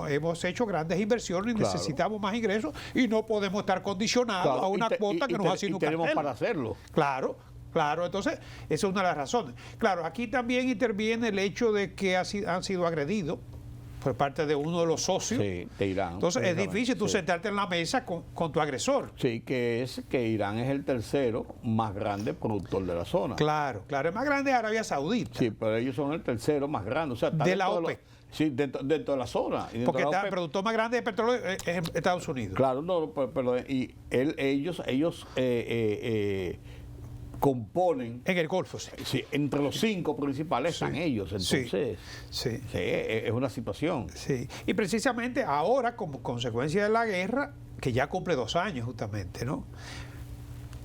hemos hecho grandes inversiones y necesitamos más ingresos y no podemos estar condicionados a una cuota que nos ha sido un cartel. Tenemos para hacerlo. Claro, entonces esa es una de las razones. Claro, aquí también interviene el hecho de que han sido agredidos por parte de uno de los socios de Irán. Entonces es difícil tú sentarte en la mesa con tu agresor. Sí, que Irán es el tercero más grande productor de la zona. Claro, el más grande es Arabia Saudita. Sí, pero ellos son el tercero más grande. O sea, de la OPEC. Sí, dentro de la zona. Porque el productor más grande de petróleo es Estados Unidos. Claro, no, pero ellos componen en el Golfo, sí, entre los 5 principales están ellos, entonces sí, es una situación. Sí, y precisamente ahora, como consecuencia de la guerra, que ya cumple 2 años justamente, ¿no?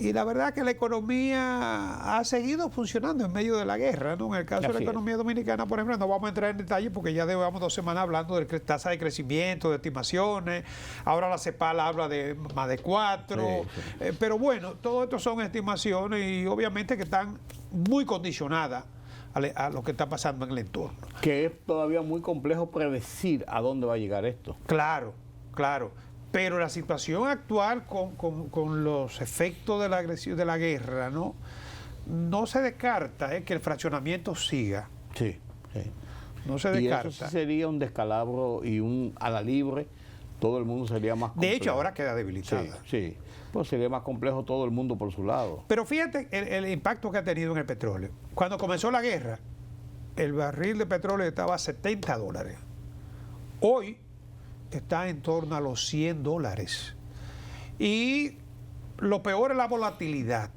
Y la verdad que la economía ha seguido funcionando en medio de la guerra, ¿no? En el caso de la economía dominicana, por ejemplo, no vamos a entrar en detalle porque ya llevamos 2 semanas hablando de tasa de crecimiento, de estimaciones. Ahora la CEPAL habla de más de 4. Pero bueno, todo esto son estimaciones y obviamente que están muy condicionadas a lo que está pasando en el entorno. Que es todavía muy complejo predecir a dónde va a llegar esto. Claro, claro. Pero la situación actual con los efectos de la agresión de la guerra, no se descarta que el fraccionamiento siga. Sí, sí. No se descarta. Y eso sí sería un descalabro y un a la libre, todo el mundo sería más complejo. De hecho, ahora queda debilitada. Sí, pues sería más complejo todo el mundo por su lado. Pero fíjate el impacto que ha tenido en el petróleo. Cuando comenzó la guerra, el barril de petróleo estaba a $70. Hoy está en torno a los $100. Y lo peor es la volatilidad.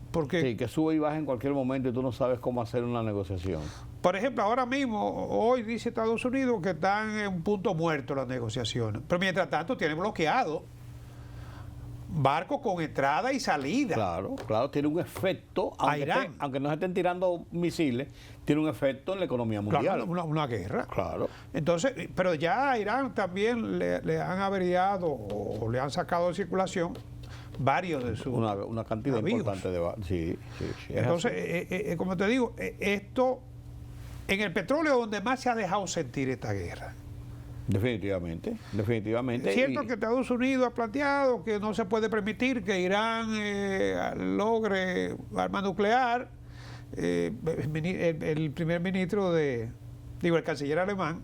Porque, sí, que sube y baja en cualquier momento y tú no sabes cómo hacer una negociación. Por ejemplo, ahora mismo, hoy dice Estados Unidos que están en un punto muerto las negociaciones. Pero mientras tanto tiene bloqueado barcos con entrada y salida. Claro, tiene un efecto, aunque no se estén tirando misiles, tiene un efecto en la economía mundial. Claro, una guerra. Claro. Entonces, pero ya a Irán también le han averiado o le han sacado de circulación varios de sus una cantidad navíos. Importante de sí. Entonces, como te digo, esto en el petróleo donde más se ha dejado sentir esta guerra. Definitivamente. Es cierto que Estados Unidos ha planteado que no se puede permitir que Irán logre arma nuclear. El primer ministro el canciller alemán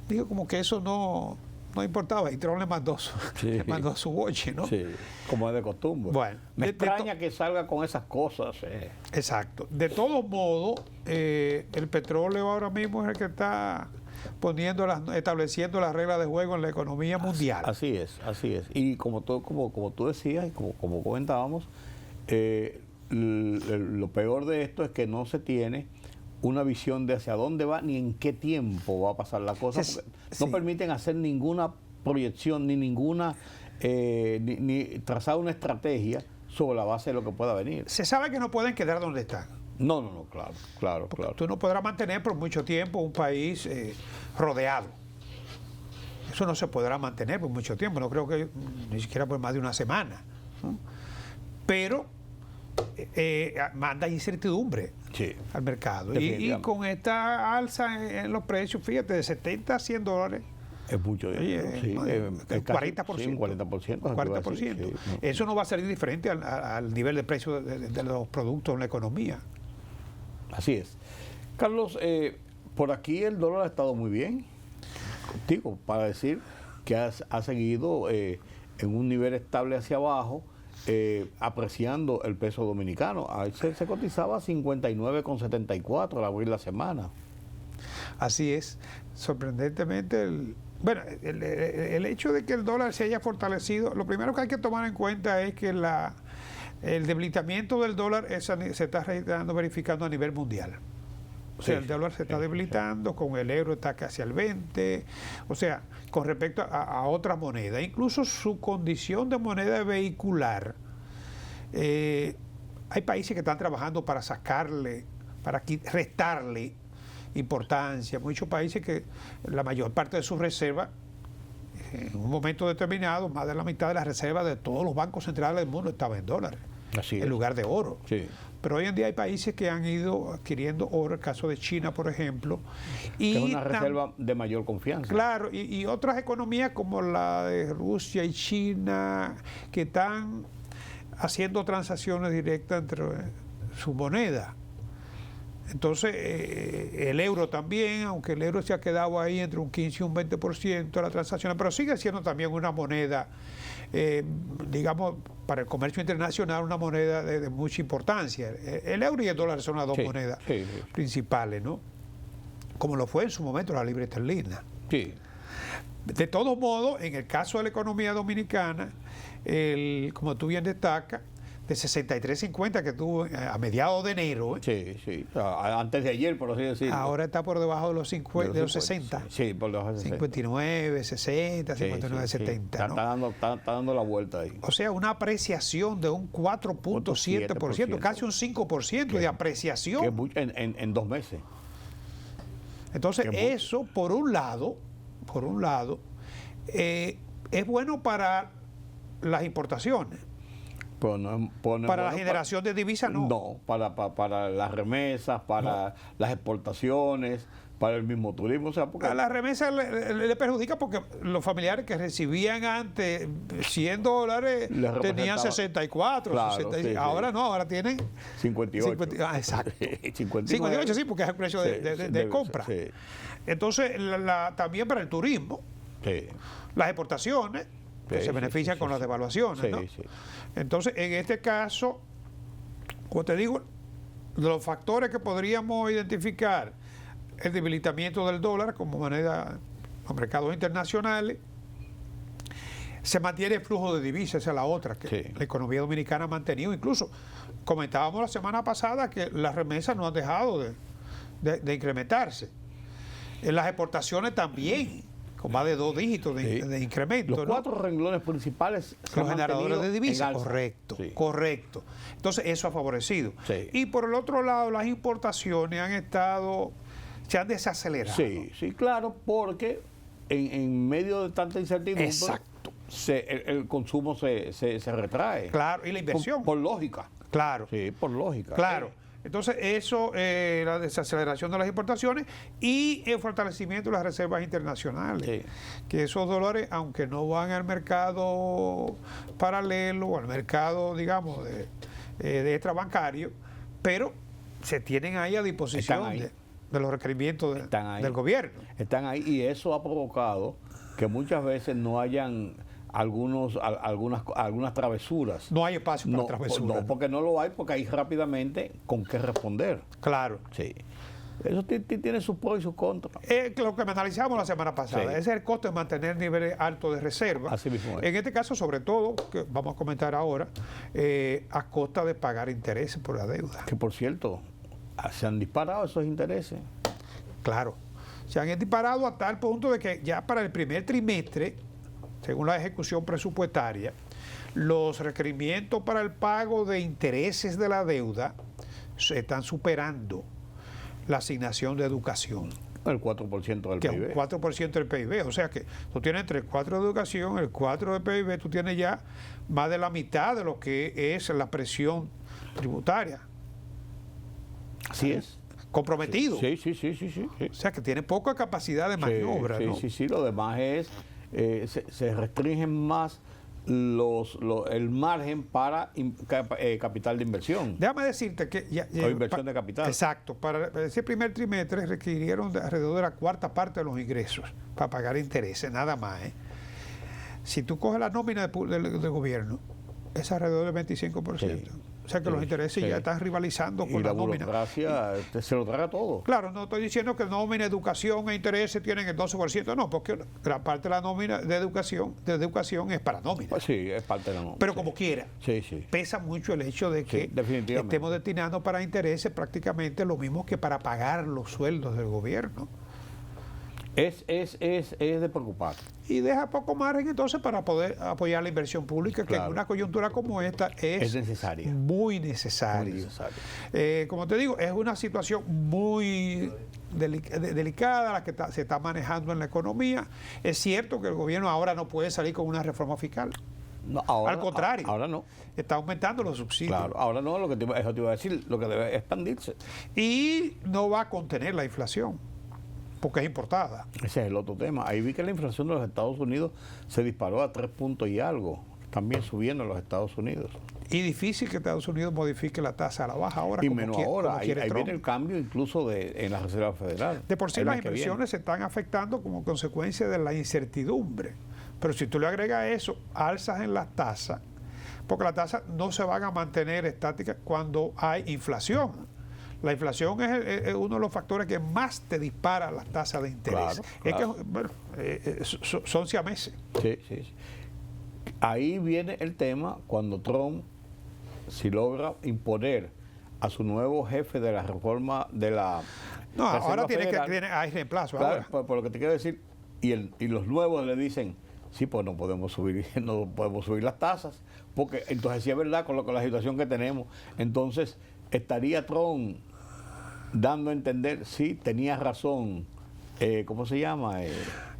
dijo como que eso no importaba, y Trump le mandó su boche, ¿no? Sí, como es de costumbre. Bueno, me extraña que salga con esas cosas. Exacto. De todos modos, el petróleo ahora mismo es el que está estableciendo las reglas de juego en la economía mundial. Así es. Y como tú decías y como comentábamos, lo peor de esto es que no se tiene una visión de hacia dónde va ni en qué tiempo va a pasar la cosa, porque no permiten hacer ninguna proyección ni ninguna ni trazar una estrategia sobre la base de lo que pueda venir. Se sabe que no pueden quedar donde están. No, claro. Tú no podrás mantener por mucho tiempo un país rodeado. Eso no se podrá mantener por mucho tiempo, no creo que ni siquiera por más de una semana, ¿no? Pero manda incertidumbre al mercado. Y con esta alza en los precios, fíjate, de $70 a $100. Es mucho dinero. El 40%. Sí, un 40%. 40%. Sí. Eso no va a ser diferente al nivel de precio de los productos en la economía. Así es. Carlos, por aquí el dólar ha estado muy bien, contigo, para decir que ha seguido en un nivel estable hacia abajo, apreciando el peso dominicano. Se cotizaba a 59,74 al abrir la semana. Así es. Sorprendentemente, el hecho de que el dólar se haya fortalecido, lo primero que hay que tomar en cuenta es que el debilitamiento del dólar se está verificando a nivel mundial. O sea, el dólar se está debilitando, con el euro está casi al 20, o sea, con respecto a otras monedas, incluso su condición de moneda vehicular. Hay países que están trabajando para restarle importancia, muchos países que la mayor parte de sus reservas, en un momento determinado, más de la mitad de las reservas de todos los bancos centrales del mundo estaban en dólares, en lugar de oro. Sí. Pero hoy en día hay países que han ido adquiriendo oro, el caso de China, por ejemplo. Que es una reserva de mayor confianza. Claro, y otras economías como la de Rusia y China, que están haciendo transacciones directas entre su moneda. Entonces, el euro también, aunque el euro se ha quedado ahí entre un 15 y un 20% de las transacciones, pero sigue siendo también una moneda, digamos, para el comercio internacional, una moneda de mucha importancia. El euro y el dólar son las dos monedas principales, ¿no? Como lo fue en su momento la libra esterlina. Sí. De todos modos, en el caso de la economía dominicana, como tú bien destacas, de 63.50 que tuvo a mediados de enero. Sí. Antes de ayer, por así decirlo. Ahora está por debajo de los 60. Sí, por debajo de 60. 59, 60, 59, 70. ¿no? Está dando la vuelta ahí. O sea, una apreciación de un 4.7%, casi un 5% de apreciación. En 2 meses. Entonces, eso, por un lado, es bueno para las importaciones. Para la generación de divisas, no. No, para las remesas, para las exportaciones, para el mismo turismo. O sea, porque a la remesa le perjudica porque los familiares que recibían antes $100 tenían 64, claro, 66. Sí, ahora no, ahora tienen 58. Exacto. 58, sí, porque es el precio de compra. Sí. Entonces, también para el turismo, las exportaciones, que se benefician con las devaluaciones, ¿no? Sí. Entonces, en este caso, como te digo, los factores que podríamos identificar: el debilitamiento del dólar como moneda en los mercados internacionales, se mantiene el flujo de divisas, esa es la otra que la economía dominicana ha mantenido. Incluso comentábamos la semana pasada que las remesas no han dejado de incrementarse. En las exportaciones también, con más de 2 dígitos de incremento. Los 4 renglones principales los generadores de divisas, correcto. Entonces eso ha favorecido. Y por el otro lado, las importaciones se han desacelerado. Sí, claro, porque en medio de tanta incertidumbre, exacto, el consumo se retrae. Claro, y la inversión. Por lógica. Claro. Sí, por lógica. Claro. Entonces, eso, la desaceleración de las importaciones y el fortalecimiento de las reservas internacionales. Que esos dólares, aunque no van al mercado paralelo o al mercado, digamos, de extrabancario, pero se tienen ahí a disposición de los requerimientos del gobierno. Están ahí, y eso ha provocado que muchas veces no hayan algunas travesuras. No hay espacio para travesuras. No, porque no lo hay, porque hay rápidamente con qué responder. Claro. Sí. Eso tiene sus pros y sus contras. Lo que analizamos la semana pasada, ese es el costo de mantener niveles altos de reserva. Así mismo es. En este caso, sobre todo, que vamos a comentar ahora, a costa de pagar intereses por la deuda. Que, por cierto, se han disparado esos intereses. Claro. Se han disparado a tal punto de que ya para el primer trimestre, según la ejecución presupuestaria, los requerimientos para el pago de intereses de la deuda se están superando la asignación de educación. El 4% del PIB. El 4% del PIB. O sea que tú tienes entre el 4% de educación, el 4% de PIB, tú tienes ya más de la mitad de lo que es la presión tributaria. Así es. Comprometido. Sí. O sea que tiene poca capacidad de maniobra, ¿no? Sí. Lo demás es, se restringen más el margen para capital de inversión. Déjame decirte que o inversión de capital. Exacto. Para ese primer trimestre requirieron alrededor de la 1/4 parte de los ingresos para pagar intereses, nada más. Si tú coges la nómina del gobierno, es alrededor del 25%. O sea que los intereses ya están rivalizando con la nómina. Y la burocracia se lo traga todo. Claro, no estoy diciendo que nómina, educación e intereses tienen el 12%, no, porque gran parte de la nómina de educación es para nómina. Pues sí, es parte de la nómina. Pero como quiera, pesa mucho el hecho de que estemos destinando para intereses prácticamente lo mismo que para pagar los sueldos del gobierno. Es de preocupar. Y deja poco margen entonces para poder apoyar la inversión pública, que en una coyuntura como esta es necesaria. Muy necesaria. Como te digo, es una situación muy delicada la que se está manejando en la economía. Es cierto que el gobierno ahora no puede salir con una reforma fiscal. No, ahora, al contrario, ahora no. Está aumentando los subsidios. Claro, ahora no, eso te iba a decir, lo que debe expandirse. Y no va a contener la inflación, porque es importada. Ese es el otro tema. Ahí vi que la inflación de los Estados Unidos se disparó a 3 puntos y algo. También subiendo en los Estados Unidos. Y difícil que Estados Unidos modifique la tasa a la baja ahora. Y menos ahora. Ahí viene el cambio incluso en la Reserva Federal. De por sí las inversiones se están afectando como consecuencia de la incertidumbre. Pero si tú le agregas a eso, alzas en las tasas, porque las tasas no se van a mantener estáticas cuando hay inflación. La inflación es uno de los factores que más te dispara las tasas de interés. Claro. Es que, son siameses. Sí. Ahí viene el tema cuando Trump, si logra imponer a su nuevo jefe de la reforma de la... No, ahora hay reemplazo. Claro, por lo que te quiero decir, y los nuevos le dicen, sí, pues no podemos subir las tasas, porque entonces sí es verdad con la situación que tenemos, entonces estaría Trump dando a entender, sí, tenía razón, ¿cómo se llama?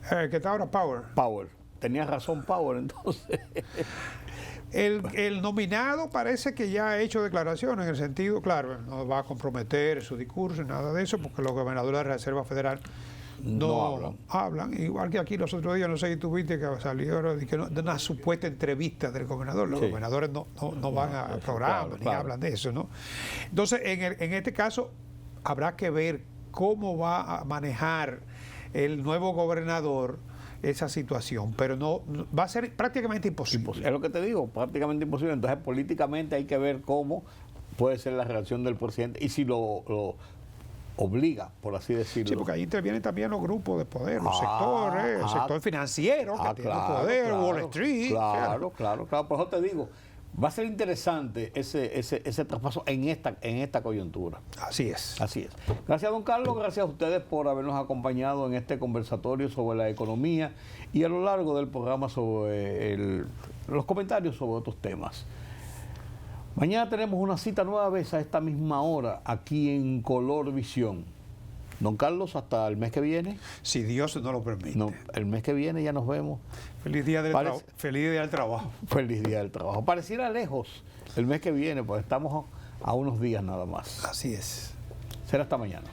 Que está ahora Power. Tenía razón Power, entonces. El nominado parece que ya ha hecho declaraciones en el sentido, claro, no va a comprometer su discurso, nada de eso, porque los gobernadores de la Reserva Federal no hablan. Igual que aquí los otros días, no sé si tuviste que salió de una supuesta entrevista del gobernador. Los gobernadores no van a programas ni hablan de eso, ¿no? Entonces, en este caso, habrá que ver cómo va a manejar el nuevo gobernador esa situación, pero no va a ser prácticamente imposible. Es lo que te digo, prácticamente imposible. Entonces, políticamente hay que ver cómo puede ser la reacción del presidente y si lo obliga, por así decirlo. Sí, porque ahí intervienen también los grupos de poder, los sectores, el sector financiero que tiene poder, Wall Street. Claro. Por eso te digo, va a ser interesante ese traspaso en esta coyuntura. Así es. Gracias, don Carlos. Gracias a ustedes por habernos acompañado en este conversatorio sobre la economía y a lo largo del programa sobre los comentarios sobre otros temas. Mañana tenemos una cita nueva vez a esta misma hora aquí en Color Visión. Don Carlos, hasta el mes que viene. Si Dios no lo permite. No, el mes que viene ya nos vemos. Feliz día del trabajo. Feliz día del trabajo. Feliz día del trabajo. Pareciera lejos el mes que viene, pues estamos a unos días nada más. Así es. Será hasta mañana.